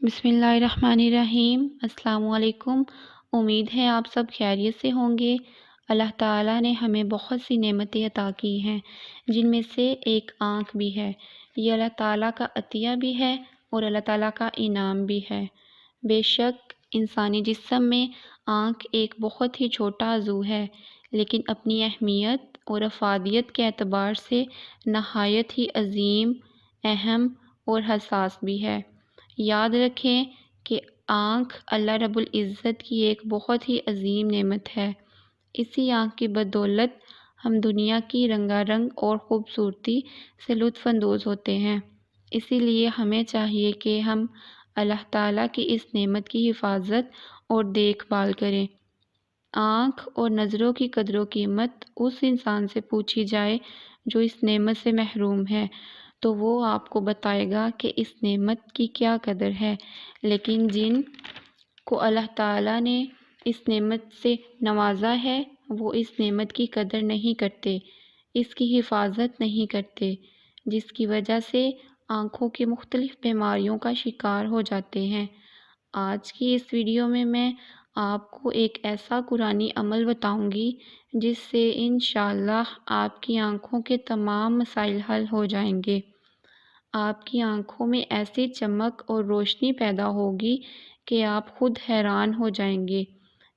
بسم اللہ الرحمن الرحیم۔ السلام علیکم۔ امید ہے آپ سب خیریت سے ہوں گے۔ اللہ تعالیٰ نے ہمیں بہت سی نعمتیں عطا کی ہیں، جن میں سے ایک آنکھ بھی ہے۔ یہ اللہ تعالیٰ کا عطیہ بھی ہے اور اللہ تعالیٰ کا انعام بھی ہے۔ بے شک انسانی جسم میں آنکھ ایک بہت ہی چھوٹا عضو ہے، لیکن اپنی اہمیت اور افادیت کے اعتبار سے نہایت ہی عظیم، اہم اور حساس بھی ہے۔ یاد رکھیں کہ آنکھ اللہ رب العزت کی ایک بہت ہی عظیم نعمت ہے۔ اسی آنکھ کی بدولت ہم دنیا کی رنگا رنگ اور خوبصورتی سے لطف اندوز ہوتے ہیں۔ اسی لیے ہمیں چاہیے کہ ہم اللہ تعالیٰ کی اس نعمت کی حفاظت اور دیکھ بھال کریں۔ آنکھ اور نظروں کی قدر و قیمت اس انسان سے پوچھی جائے جو اس نعمت سے محروم ہے، تو وہ آپ کو بتائے گا کہ اس نعمت کی کیا قدر ہے۔ لیکن جن کو اللہ تعالیٰ نے اس نعمت سے نوازا ہے، وہ اس نعمت کی قدر نہیں کرتے، اس کی حفاظت نہیں کرتے، جس کی وجہ سے آنکھوں کی مختلف بیماریوں کا شکار ہو جاتے ہیں۔ آج کی اس ویڈیو میں آپ کو ایک ایسا قرآنی عمل بتاؤں گی جس سے انشاءاللہ آپ کی آنکھوں کے تمام مسائل حل ہو جائیں گے۔ آپ کی آنکھوں میں ایسی چمک اور روشنی پیدا ہوگی کہ آپ خود حیران ہو جائیں گے۔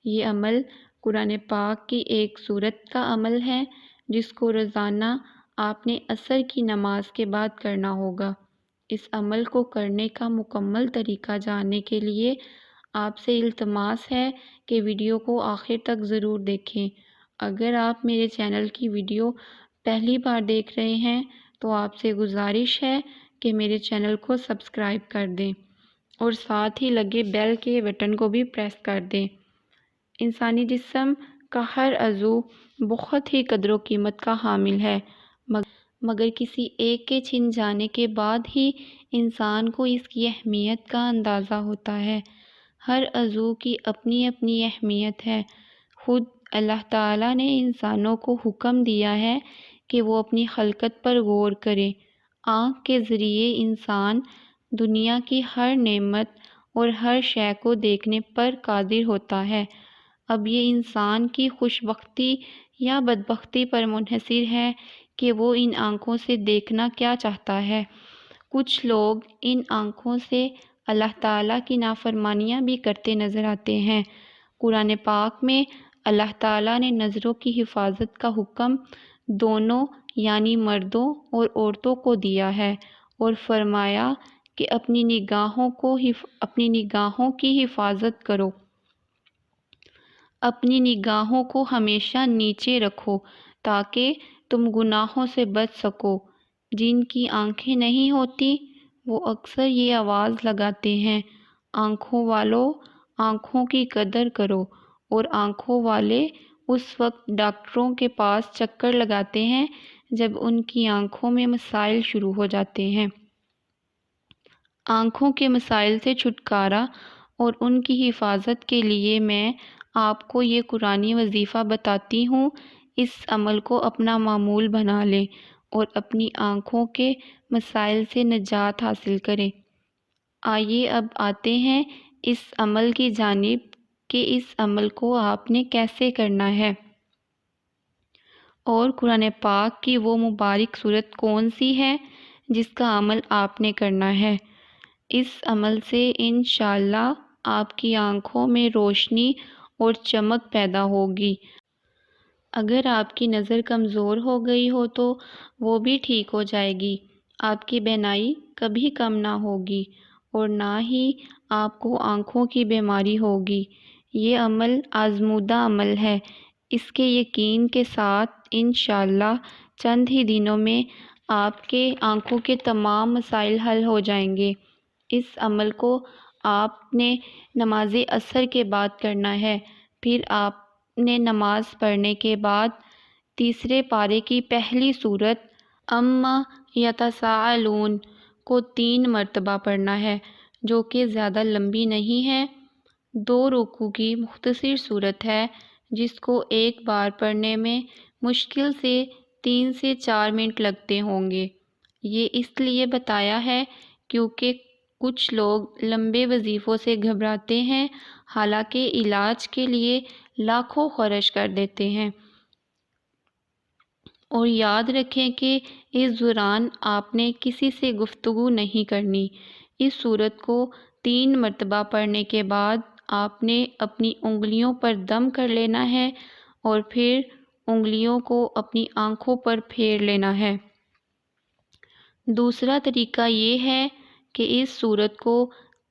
یہ عمل قرآن پاک کی ایک سورت کا عمل ہے، جس کو روزانہ آپ نے عصر کی نماز کے بعد کرنا ہوگا۔ اس عمل کو کرنے کا مکمل طریقہ جاننے کے لیے آپ سے التماس ہے کہ ویڈیو کو آخر تک ضرور دیکھیں۔ اگر آپ میرے چینل کی ویڈیو پہلی بار دیکھ رہے ہیں تو آپ سے گزارش ہے کہ میرے چینل کو سبسکرائب کر دیں اور ساتھ ہی لگے بیل کے بٹن کو بھی پریس کر دیں۔ انسانی جسم کا ہر عضو بہت ہی قدر و قیمت کا حامل ہے، مگر کسی ایک کے چھن جانے کے بعد ہی انسان کو اس کی اہمیت کا اندازہ ہوتا ہے۔ ہر عضو کی اپنی اپنی اہمیت ہے۔ خود اللہ تعالیٰ نے انسانوں کو حکم دیا ہے کہ وہ اپنی خلقت پر غور کریں۔ آنکھ کے ذریعے انسان دنیا کی ہر نعمت اور ہر شے کو دیکھنے پر قادر ہوتا ہے۔ اب یہ انسان کی خوش بختی یا بدبختی پر منحصر ہے کہ وہ ان آنکھوں سے دیکھنا کیا چاہتا ہے۔ کچھ لوگ ان آنکھوں سے اللہ تعالیٰ کی نافرمانیاں بھی کرتے نظر آتے ہیں۔ قرآن پاک میں اللہ تعالیٰ نے نظروں کی حفاظت کا حکم دونوں یعنی مردوں اور عورتوں کو دیا ہے اور فرمایا کہ اپنی نگاہوں کی حفاظت کرو، اپنی نگاہوں کو ہمیشہ نیچے رکھو تاکہ تم گناہوں سے بچ سکو۔ جن کی آنکھیں نہیں ہوتی وہ اکثر یہ آواز لگاتے ہیں، آنکھوں والو آنکھوں کی قدر کرو، اور آنکھوں والے اس وقت ڈاکٹروں کے پاس چکر لگاتے ہیں جب ان کی آنکھوں میں مسائل شروع ہو جاتے ہیں۔ آنکھوں کے مسائل سے چھٹکارا اور ان کی حفاظت کے لیے میں آپ کو یہ قرآنی وظیفہ بتاتی ہوں۔ اس عمل کو اپنا معمول بنا لیں اور اپنی آنکھوں کے مسائل سے نجات حاصل کریں۔ آئیے اب آتے ہیں اس عمل کی جانب کہ اس عمل کو آپ نے کیسے کرنا ہے اور قرآن پاک کی وہ مبارک سورت کون سی ہے جس کا عمل آپ نے کرنا ہے۔ اس عمل سے انشاءاللہ آپ کی آنکھوں میں روشنی اور چمک پیدا ہوگی۔ اگر آپ کی نظر کمزور ہو گئی ہو تو وہ بھی ٹھیک ہو جائے گی۔ آپ کی بینائی کبھی کم نہ ہوگی اور نہ ہی آپ کو آنکھوں کی بیماری ہوگی۔ یہ عمل آزمودہ عمل ہے۔ اس کے یقین کے ساتھ انشاءاللہ چند ہی دنوں میں آپ کے آنکھوں کے تمام مسائل حل ہو جائیں گے۔ اس عمل کو آپ نے نماز عصر کے بعد کرنا ہے۔ پھر آپ نے نماز پڑھنے کے بعد تیسرے پارے کی پہلی سورت عما یتساءلون کو 3 مرتبہ پڑھنا ہے، جو کہ زیادہ لمبی نہیں ہے۔ 2 رکوع کی مختصر سورت ہے جس کو ایک بار پڑھنے میں مشکل سے 3 سے 4 منٹ لگتے ہوں گے۔ یہ اس لیے بتایا ہے کیونکہ کچھ لوگ لمبے وظیفوں سے گھبراتے ہیں، حالانکہ علاج کے لیے لاکھوں خرچ کر دیتے ہیں۔ اور یاد رکھیں کہ اس دوران آپ نے کسی سے گفتگو نہیں کرنی۔ اس سورت کو 3 مرتبہ پڑھنے کے بعد آپ نے اپنی انگلیوں پر دم کر لینا ہے اور پھر انگلیوں کو اپنی آنکھوں پر پھیر لینا ہے۔ دوسرا طریقہ یہ ہے کہ اس سورت کو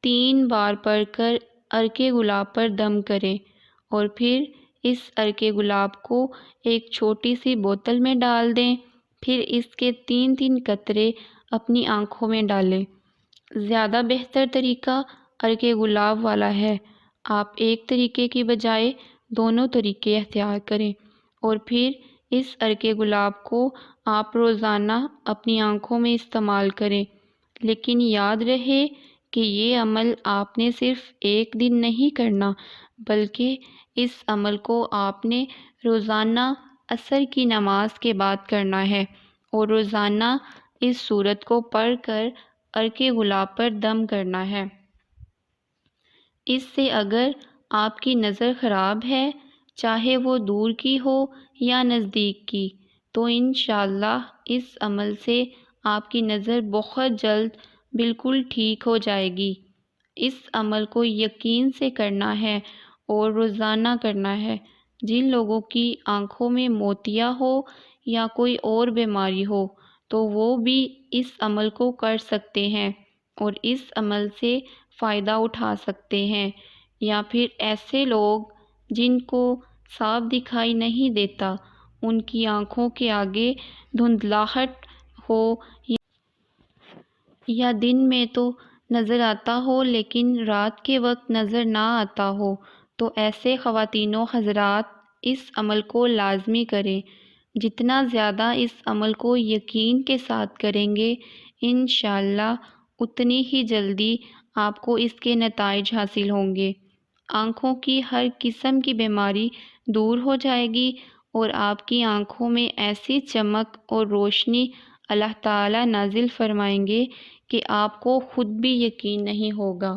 3 بار پڑھ کر عرق گلاب پر دم کریں اور پھر اس عرق گلاب کو ایک چھوٹی سی بوتل میں ڈال دیں، پھر اس کے 3 قطرے اپنی آنکھوں میں ڈالیں۔ زیادہ بہتر طریقہ عرق گلاب والا ہے۔ آپ ایک طریقے کی بجائے دونوں طریقے اختیار کریں اور پھر اس عرق گلاب کو آپ روزانہ اپنی آنکھوں میں استعمال کریں، لیکن یاد رہے کہ یہ عمل آپ نے صرف ایک دن نہیں کرنا، بلکہ اس عمل کو آپ نے روزانہ عصر کی نماز کے بعد کرنا ہے اور روزانہ اس سورت کو پڑھ کر عرق گلاب پر دم کرنا ہے۔ اس سے اگر آپ کی نظر خراب ہے، چاہے وہ دور کی ہو یا نزدیک کی، تو انشاءاللہ اس عمل سے آپ کی نظر بہت جلد بالکل ٹھیک ہو جائے گی۔ اس عمل کو یقین سے کرنا ہے اور روزانہ کرنا ہے۔ جن لوگوں کی آنکھوں میں موتیا ہو یا کوئی اور بیماری ہو تو وہ بھی اس عمل کو کر سکتے ہیں اور اس عمل سے فائدہ اٹھا سکتے ہیں، یا پھر ایسے لوگ جن کو صاف دکھائی نہیں دیتا، ان کی آنکھوں کے آگے دھندلاہٹ ہو یا دن میں تو نظر آتا ہو لیکن رات کے وقت نظر نہ آتا ہو، تو ایسے خواتین و حضرات اس عمل کو لازمی کریں۔ جتنا زیادہ اس عمل کو یقین کے ساتھ کریں گے، انشاءاللہ اتنی ہی جلدی آپ کو اس کے نتائج حاصل ہوں گے۔ آنکھوں کی ہر قسم کی بیماری دور ہو جائے گی اور آپ کی آنکھوں میں ایسی چمک اور روشنی اللہ تعالیٰ نازل فرمائیں گے کہ آپ کو خود بھی یقین نہیں ہوگا۔